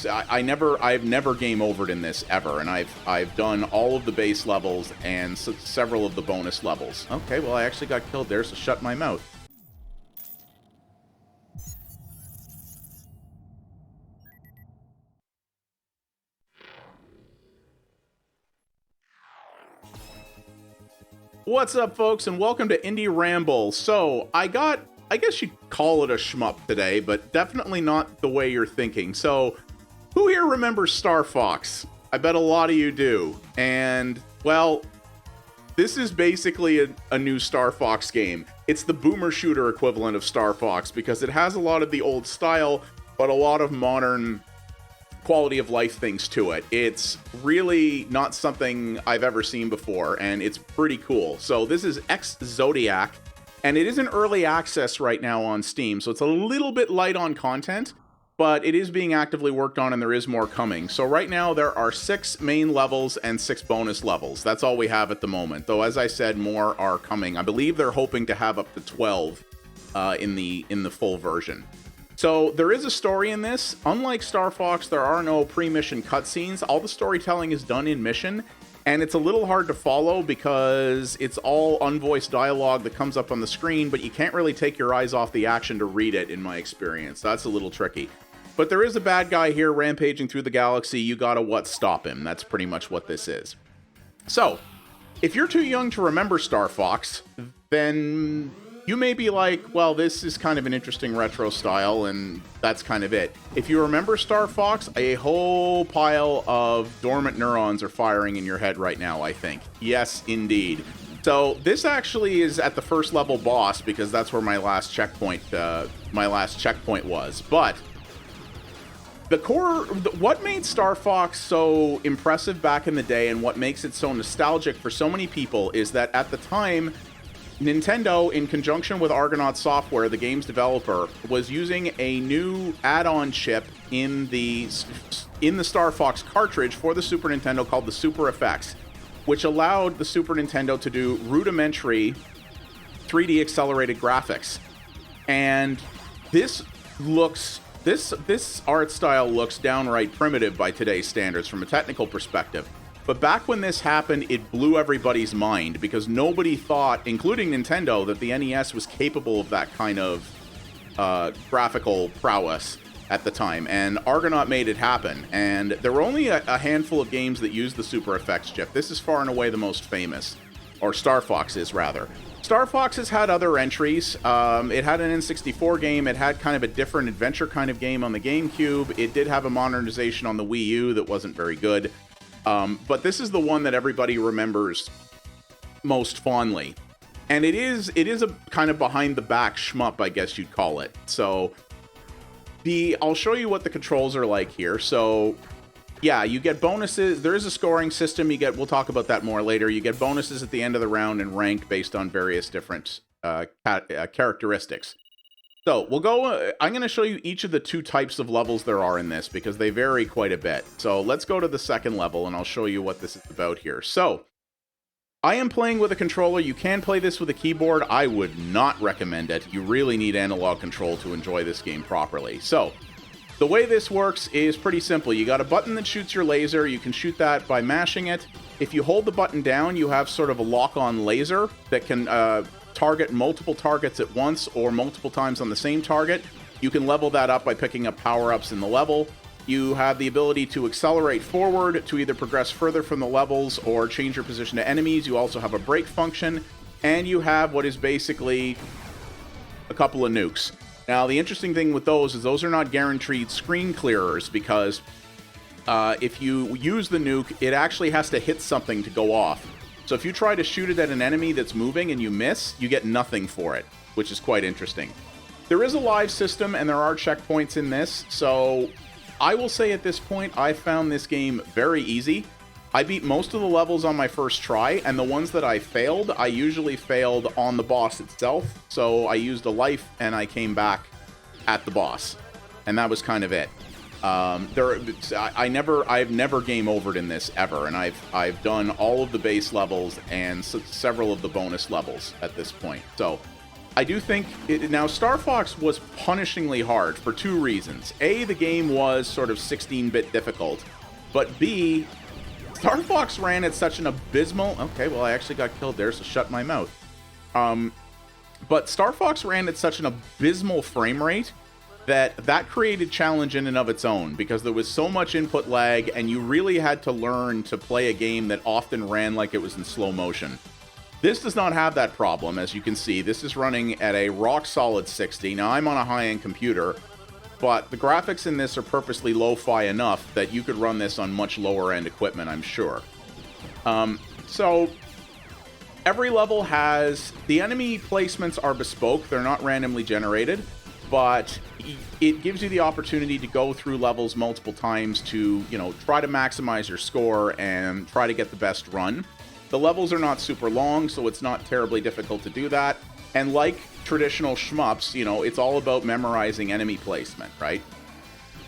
I've never game overed in this ever, and I've done all of the base levels and several of the bonus levels. Okay, well, I actually got killed there, so shut my mouth. What's up, folks, and welcome to Indie Ramble. So, I guess you'd call it a shmup today, but definitely not the way you're thinking. So, who here remembers Star Fox? I bet a lot of you do. And, well, this is basically a new Star Fox game. It's the boomer shooter equivalent of Star Fox because it has a lot of the old style, but a lot of modern quality of life things to it. It's really not something I've ever seen before, and it's pretty cool. So this is Ex-Zodiac, and it is in early access right now on Steam, so it's a little bit light on content, but it is being actively worked on and there is more coming. So right now there are 6 main levels and 6 bonus levels. That's all we have at the moment, though as I said, more are coming. I believe they're hoping to have up to 12 in the full version. So there is a story in this. Unlike Star Fox, there are no pre-mission cutscenes. All the storytelling is done in mission, and it's a little hard to follow because it's all unvoiced dialogue that comes up on the screen, but you can't really take your eyes off the action to read it, in my experience. That's a little tricky. But there is a bad guy here rampaging through the galaxy. You gotta stop him. That's pretty much what this is. So, if you're too young to remember Star Fox, then you may be like, well, this is kind of an interesting retro style, and that's kind of it. If you remember Star Fox, a whole pile of dormant neurons are firing in your head right now, I think. Yes, indeed. So this actually is at the first level boss, because that's where my last checkpoint was. But the core, what made Star Fox so impressive back in the day, and what makes it so nostalgic for so many people, is that at the time, Nintendo, in conjunction with Argonaut Software, the game's developer, was using a new add-on chip in the Star Fox cartridge for the Super Nintendo called the Super Effects, which allowed the Super Nintendo to do rudimentary 3D accelerated graphics. And this art style looks downright primitive by today's standards from a technical perspective. But back when this happened, it blew everybody's mind because nobody thought, including Nintendo, that the NES was capable of that kind of graphical prowess at the time. And Argonaut made it happen. And there were only a handful of games that used the Super Effects chip. This is far and away the most famous, or Star Fox is, rather. Star Fox has had other entries. It had an N64 game. It had kind of a different adventure kind of game on the GameCube. It did have a modernization on the Wii U that wasn't very good. But this is the one that everybody remembers most fondly. And it is a kind of behind-the-back shmup, I guess you'd call it. So, I'll show you what the controls are like here. So, yeah, you get bonuses. There is a scoring system. We'll talk about that more later. You get bonuses at the end of the round and rank based on various different characteristics. So, I'm going to show you each of the 2 types of levels there are in this, because they vary quite a bit. So, let's go to the second level, and I'll show you what this is about here. So, I am playing with a controller. You can play this with a keyboard. I would not recommend it. You really need analog control to enjoy this game properly. So, the way this works is pretty simple. You got a button that shoots your laser. You can shoot that by mashing it. If you hold the button down, you have sort of a lock-on laser that can target multiple targets at once or multiple times on the same target. You can level that up by picking up power-ups in the level. You have the ability to accelerate forward to either progress further from the levels or change your position to enemies. You also have a brake function, and you have what is basically a couple of nukes. Now, the interesting thing with those is those are not guaranteed screen clearers, because if you use the nuke, it actually has to hit something to go off. So if you try to shoot it at an enemy that's moving and you miss, you get nothing for it, which is quite interesting. There is a live system, and there are checkpoints in this, so I will say at this point, I found this game very easy. I beat most of the levels on my first try, and the ones that I failed, I usually failed on the boss itself, so I used a life, and I came back at the boss, and that was kind of it. I've never game overed in this ever, and I've done all of the base levels and several of the bonus levels at this point. So I do think now Star Fox was punishingly hard for two reasons. A, the game was sort of 16-bit difficult, but B, Star Fox ran at such an abysmal... Okay, well, I actually got killed there, so shut my mouth. But Star Fox ran at such an abysmal frame rate that created challenge in and of its own, because there was so much input lag, and you really had to learn to play a game that often ran like it was in slow motion. This does not have that problem, as you can see. This is running at a rock-solid 60. Now, I'm on a high-end computer, but the graphics in this are purposely lo-fi enough that you could run this on much lower-end equipment, I'm sure. So, every level has... The enemy placements are bespoke. They're not randomly generated, but it gives you the opportunity to go through levels multiple times to, you know, try to maximize your score and try to get the best run. The levels are not super long, so it's not terribly difficult to do that. And like traditional shmups, you know, it's all about memorizing enemy placement, right?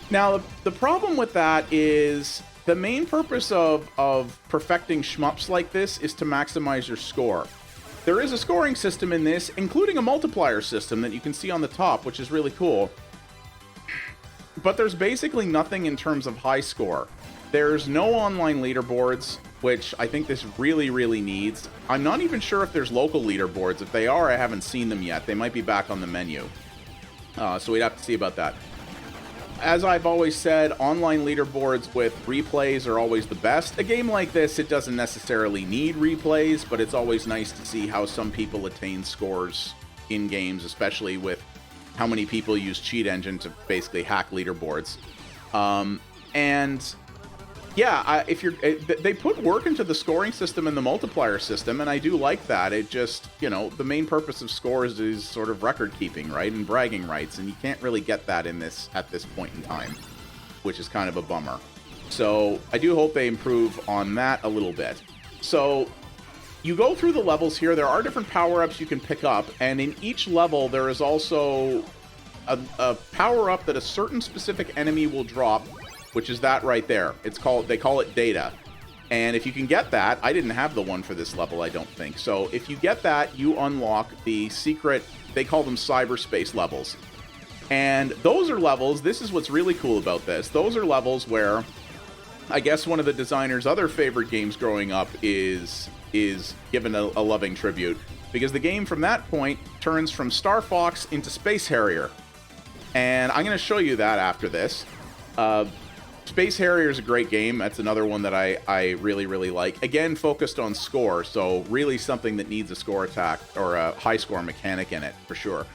Now, the problem with that is the main purpose of perfecting shmups like this is to maximize your score. There is a scoring system in this, including a multiplier system that you can see on the top, which is really cool. But there's basically nothing in terms of high score. There's no online leaderboards, which I think this really, really needs. I'm not even sure if there's local leaderboards. If they are, I haven't seen them yet. They might be back on the menu. So we'd have to see about that. As I've always said, online leaderboards with replays are always the best. A game like this, it doesn't necessarily need replays, but it's always nice to see how some people attain scores in games, especially with how many people use Cheat Engine to basically hack leaderboards. And yeah, they put work into the scoring system and the multiplier system, and I do like that. It just, you know, the main purpose of scores is sort of record keeping, right, and bragging rights, and you can't really get that in this at this point in time, which is kind of a bummer. So I do hope they improve on that a little bit. So you go through the levels here. There are different power-ups you can pick up, and in each level there is also a power-up that a certain specific enemy will drop, which is that right there. They call it data. And if you can get that, I didn't have the one for this level, I don't think. So if you get that, you unlock the secret, they call them cyberspace levels. And those are levels, this is what's really cool about this. Those are levels where, I guess one of the designer's other favorite games growing up is given a loving tribute. Because the game from that point turns from Star Fox into Space Harrier. And I'm going to show you that after this. Space Harrier is a great game. That's another one that I really, really like. Again, focused on score, so really something that needs a score attack or a high score mechanic in it, for sure.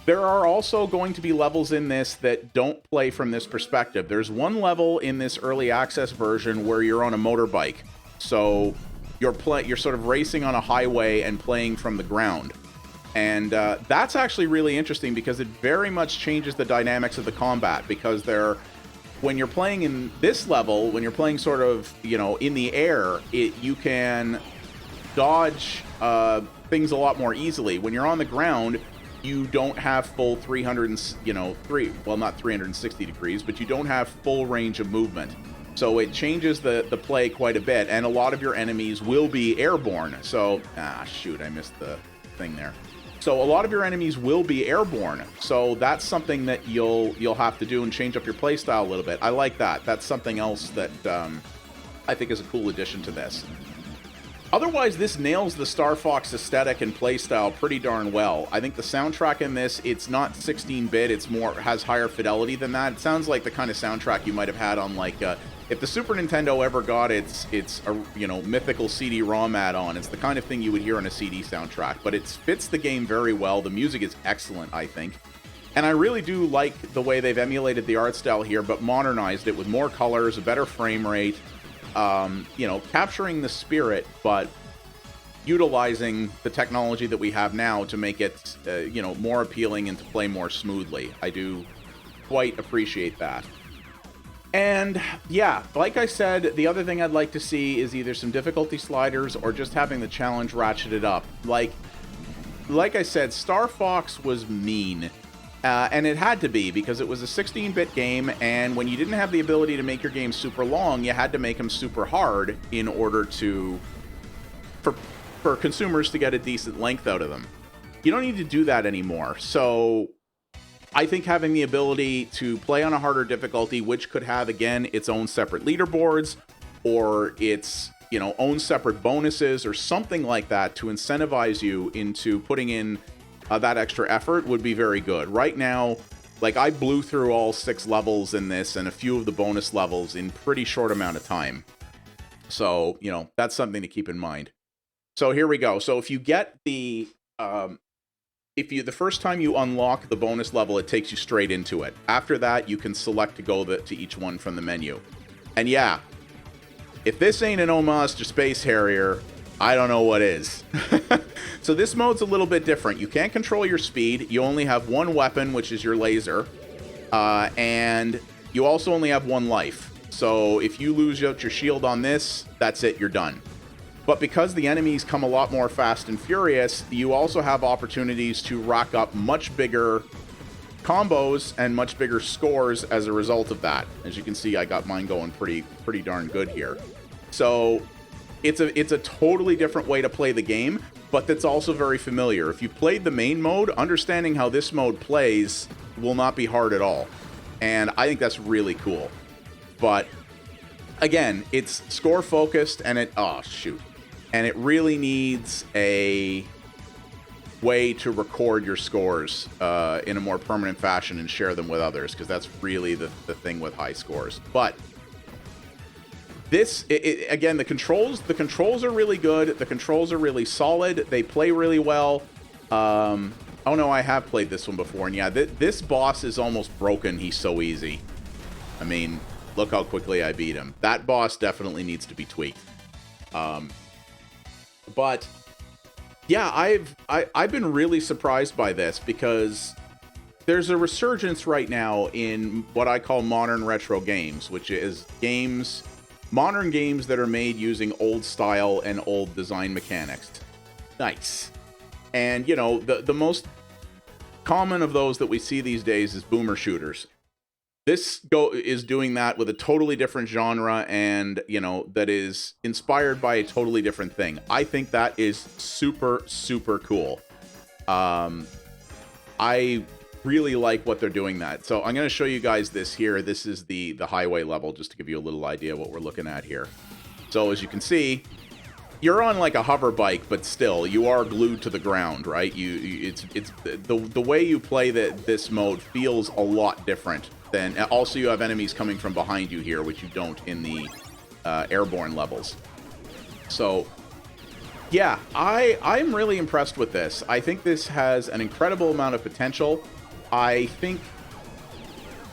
There are also going to be levels in this that don't play from this perspective. There's one level in this early access version where you're on a motorbike. So you're sort of racing on a highway and playing from the ground. And that's actually really interesting because it very much changes the dynamics of the combat, because when you're playing in this level, when you're playing sort of, you know, in the air, you can dodge things a lot more easily. When you're on the ground, you don't have full not 360 degrees, but you don't have full range of movement. So it changes the play quite a bit, and a lot of your enemies will be airborne. So, shoot, I missed the thing there. So a lot of your enemies will be airborne, so that's something that you'll have to do and change up your playstyle a little bit. I like that. That's something else that I think is a cool addition to this. Otherwise, this nails the Star Fox aesthetic and playstyle pretty darn well. I think the soundtrack in this, it's not 16-bit, has higher fidelity than that. It sounds like the kind of soundtrack you might have had on, like, if the Super Nintendo ever got its mythical CD-ROM add-on, it's the kind of thing you would hear on a CD soundtrack. But it fits the game very well. The music is excellent, I think. And I really do like the way they've emulated the art style here, but modernized it with more colors, a better frame rate, capturing the spirit, but utilizing the technology that we have now to make it, more appealing and to play more smoothly. I do quite appreciate that. And yeah, like I said, the other thing I'd like to see is either some difficulty sliders or just having the challenge ratcheted up. Like I said, Star Fox was mean. And it had to be, because it was a 16-bit game, and when you didn't have the ability to make your games super long, you had to make them super hard in order for consumers to get a decent length out of them. You don't need to do that anymore. So I think having the ability to play on a harder difficulty, which could have, again, its own separate leaderboards or its, you know, own separate bonuses or something like that to incentivize you into putting in that extra effort would be very good. Right now, like, I blew through all 6 levels in this and a few of the bonus levels in pretty short amount of time. So, you know, that's something to keep in mind. So here we go. So if you get the the first time you unlock the bonus level, it takes you straight into it. After that, you can select to go to each one from the menu. And yeah, if this ain't an homage to Space Harrier, I don't know what is. So this mode's a little bit different. You can't control your speed. You only have one weapon, which is your laser. And you also only have one life. So if you lose out your shield on this, that's it, you're done. But because the enemies come a lot more fast and furious, you also have opportunities to rack up much bigger combos and much bigger scores as a result of that. As you can see, I got mine going pretty darn good here. So it's a totally different way to play the game, but that's also very familiar. If you played the main mode, understanding how this mode plays will not be hard at all. And I think that's really cool. But again, it's score focused and and it really needs a way to record your scores in a more permanent fashion and share them with others, because that's really the thing with high scores. But this, again, the controls are really good. The controls are really solid. They play really well. Oh no, I have played this one before, and yeah, this boss is almost broken. He's so easy. I mean, look how quickly I beat him. That boss definitely needs to be tweaked. But yeah, I've been really surprised by this, because there's a resurgence right now in what I call modern retro games, which is modern games that are made using old style and old design mechanics. Nice. And, you know, the most common of those that we see these days is boomer shooters. This is doing that with a totally different genre, and, you know, that is inspired by a totally different thing. I think that is super, super cool. I really like what they're doing that. So I'm going to show you guys this here. This is the highway level, just to give you a little idea of what we're looking at here. So as you can see, you're on like a hover bike, but still you are glued to the ground, right? It's the way you play this mode feels a lot different. Then also you have enemies coming from behind you here, which you don't in the airborne levels. So yeah, I'm really impressed with this. I think this has an incredible amount of potential. I think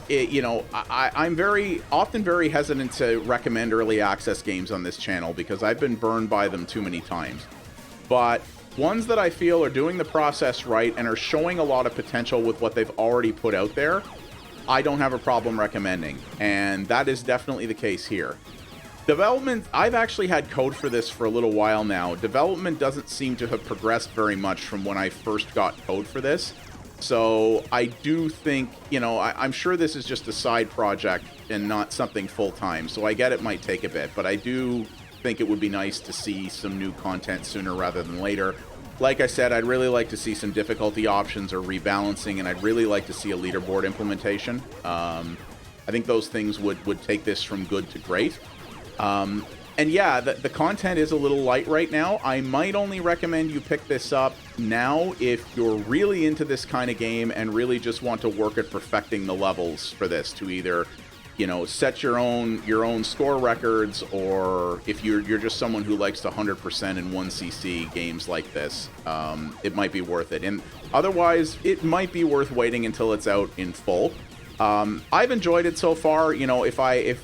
I'm very often very hesitant to recommend early access games on this channel, because I've been burned by them too many times. But ones that I feel are doing the process right and are showing a lot of potential with what they've already put out there, I don't have a problem recommending, and that is definitely the case here. Development, I've actually had code for this for a little while now. Development doesn't seem to have progressed very much from when I first got code for this. So I do think, you know, I'm sure this is just a side project and not something full-time. So I get it might take a bit, but I do think it would be nice to see some new content sooner rather than later. Like I said, I'd really like to see some difficulty options or rebalancing, and I'd really like to see a leaderboard implementation. I think those things would take this from good to great. And yeah, the content is a little light right now. I might only recommend you pick this up now if you're really into this kind of game and really just want to work at perfecting the levels for this, to either, you know, set your own score records, or if you're just someone who likes to 100% in 1cc games like this, it might be worth it. And otherwise, it might be worth waiting until it's out in full. I've enjoyed it so far. You know, if I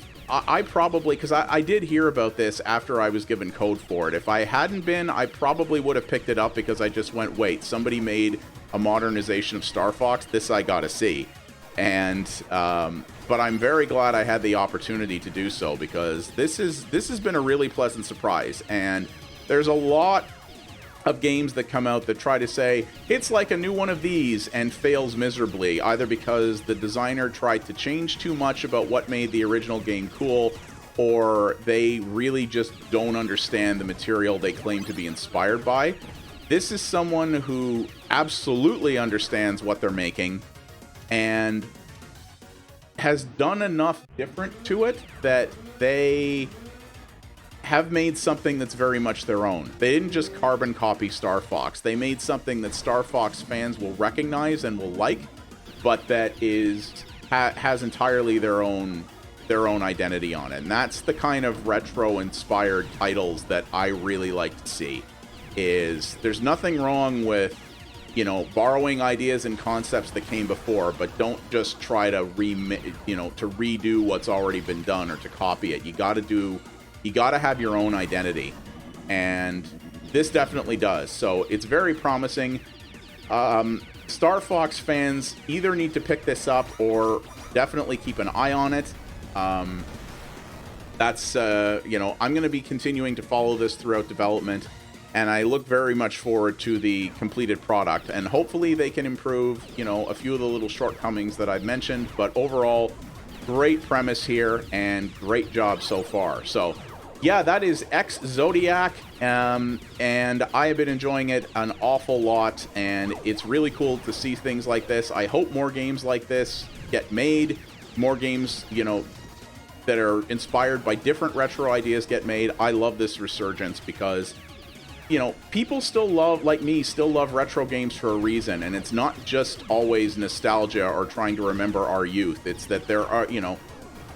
probably, because I did hear about this after I was given code for it. If I hadn't been, I probably would have picked it up, because I just went, wait, somebody made a modernization of Star Fox. This I gotta see. And but I'm very glad I had the opportunity to do so, because this has been a really pleasant surprise. And there's a lot of games that come out that try to say it's like a new one of these and fails miserably, either because the designer tried to change too much about what made the original game cool, or they really just don't understand the material they claim to be inspired by. This is someone who absolutely understands what they're making and has done enough different to it that they have made something that's very much their own. They didn't just carbon copy Star Fox. They made something that Star Fox fans will recognize and will like, but that has entirely their own identity on it. And that's the kind of retro-inspired titles that I really like to see. There's nothing wrong with, you know, borrowing ideas and concepts that came before, but don't just try to redo what's already been done or to copy it. You got to have your own identity, and this definitely does. So it's very promising. Star Fox fans either need to pick this up or definitely keep an eye on it. That's you know, I'm going to be continuing to follow this throughout development, and I look very much forward to the completed product, and hopefully they can improve, you know, a few of the little shortcomings that I've mentioned. But overall, great premise here and great job so far. So yeah, that is Ex-Zodiac, and I have been enjoying it an awful lot, and it's really cool to see things like this. I hope more games like this get made, more games, you know, that are inspired by different retro ideas get made. I love this resurgence because, you know, people still love, like me, still love retro games for a reason, and it's not just always nostalgia or trying to remember our youth. It's that there are, you know,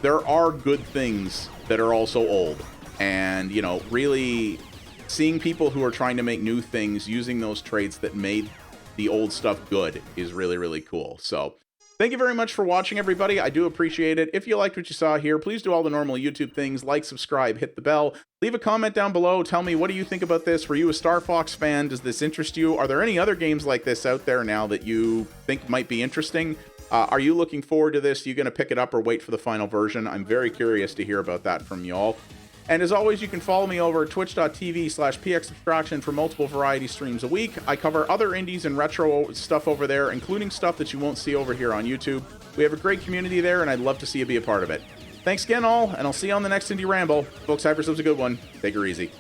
there are good things that are also old. And, you know, really seeing people who are trying to make new things using those traits that made the old stuff good is really, really cool. So thank you very much for watching, everybody. I do appreciate it. If you liked what you saw here, please do all the normal YouTube things, like, subscribe, hit the bell, leave a comment down below. Tell me, what do you think about this? Were you a Star Fox fan? Does this interest you? Are there any other games like this out there now that you think might be interesting? Are you looking forward to this? Are you going to pick it up or wait for the final version? I'm very curious to hear about that from y'all. And as always, you can follow me over at twitch.tv/pxabstraction for multiple variety streams a week. I cover other indies and retro stuff over there, including stuff that you won't see over here on YouTube. We have a great community there, and I'd love to see you be a part of it. Thanks again, all, and I'll see you on the next Indie Ramble. Folks, have yourselves a good one. Take her easy.